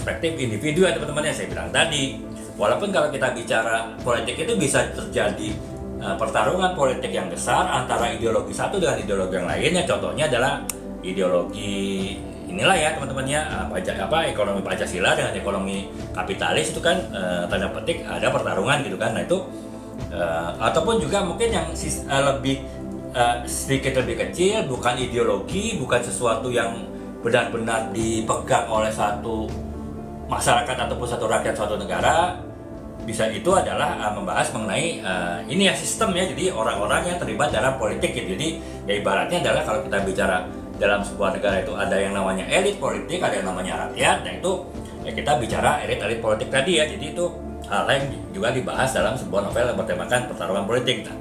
perspektif individu ya teman-teman yang saya bilang tadi. Walaupun kalau kita bicara politik itu bisa terjadi pertarungan politik yang besar antara ideologi satu dengan ideologi yang lainnya. Contohnya adalah ideologi inilah ya teman-teman ya, ekonomi Pancasila dengan ekonomi kapitalis itu kan tanda petik ada pertarungan gitu kan. Nah itu ataupun juga mungkin yang lebih sedikit lebih kecil, bukan ideologi, bukan sesuatu yang benar-benar dipegang oleh satu masyarakat ataupun satu rakyat suatu negara, bisa itu adalah membahas mengenai ini ya sistem ya, jadi orang-orang yang terlibat dalam politik gitu. Jadi ya ibaratnya adalah kalau kita bicara dalam sebuah negara itu ada yang namanya elit politik, ada yang namanya rakyat. Nah itu ya kita bicara elit-elit politik tadi ya, jadi itu hal yang juga dibahas dalam sebuah novel yang bertemakan pertarungan politik. Nah,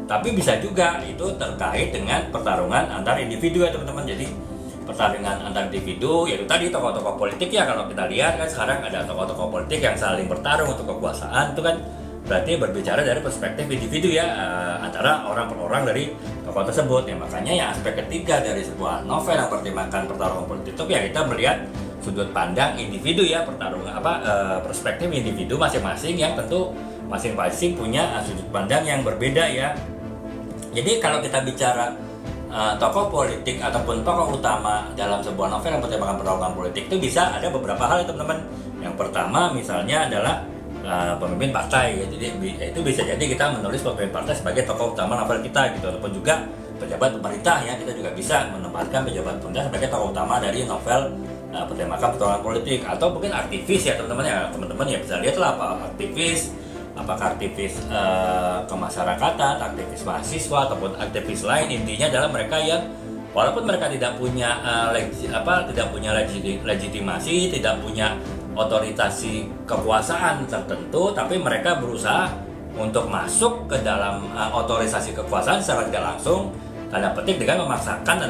tapi bisa juga itu terkait dengan pertarungan antar individu ya teman-teman. Jadi pertarungan antar individu, yaitu tadi tokoh-tokoh politik ya, kalau kita lihat kan sekarang ada tokoh-tokoh politik yang saling bertarung untuk kekuasaan, itu kan berarti berbicara dari perspektif individu ya, antara orang per orang dari tokoh tersebut ya. Makanya ya aspek ketiga dari sebuah novel yang bertemakan pertarungan politik itu ya kita melihat sudut pandang individu ya, pertarungan perspektif individu masing-masing yang tentu masing-masing punya sudut pandang yang berbeda ya. Jadi kalau kita bicara tokoh politik ataupun tokoh utama dalam sebuah novel yang bertemakan pertarungan politik itu bisa ada beberapa hal ya teman-teman. Yang pertama misalnya adalah pemimpin partai ya. Jadi itu bisa jadi kita menulis pemimpin partai sebagai tokoh utama novel kita gitu, ataupun juga pejabat pemerintah ya, kita juga bisa menempatkan pejabat pemerintah sebagai tokoh utama dari novel bertemakan pertarungan politik. Atau mungkin aktivis ya teman-teman ya bisa lihatlah apakah aktivis kemasyarakatan, aktivis mahasiswa ataupun aktivis lain. Intinya adalah mereka yang walaupun mereka tidak punya legitimasi, tidak punya otoritasi kekuasaan tertentu, tapi mereka berusaha untuk masuk ke dalam otorisasi kekuasaan secara tidak langsung, tanda petik dengan memaksakan,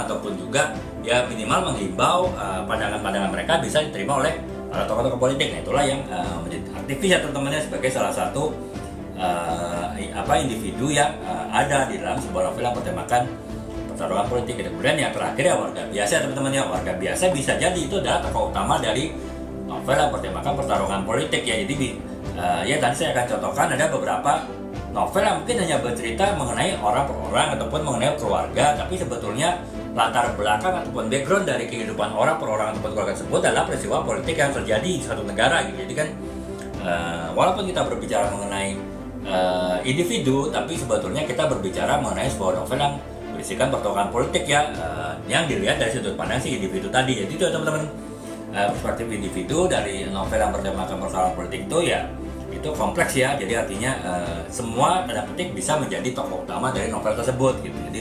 ataupun juga ya minimal menghimbau pandangan-pandangan mereka bisa diterima oleh para tokoh-tokoh politik. Nah itulah yang menjadi aktivis ya teman-teman, sebagai salah satu individu yang ada di dalam sebuah novel yang bertemakan pertarungan politik. Kemudian yang terakhir ya warga biasa teman-teman ya, warga biasa bisa jadi itu adalah tokoh utama dari novel yang bertemakan pertarungan politik ya. Jadi ya tadi saya akan contohkan ada beberapa novel yang mungkin hanya bercerita mengenai orang per orang ataupun mengenai keluarga, tapi sebetulnya latar belakang ataupun background dari kehidupan orang per orang ataupun keluarga tersebut adalah peristiwa politik yang terjadi di suatu negara gitu. Jadi kan walaupun kita berbicara mengenai individu, tapi sebetulnya kita berbicara mengenai sebuah novel yang berisikan pertarungan politik ya, yang dilihat dari sudut pandang si individu tadi. Jadi itu teman-teman, perspektif individu dari novel yang bertemakan pertarungan politik itu ya itu kompleks ya. Jadi artinya semua tanda petik bisa menjadi tokoh utama dari novel tersebut gitu. Jadi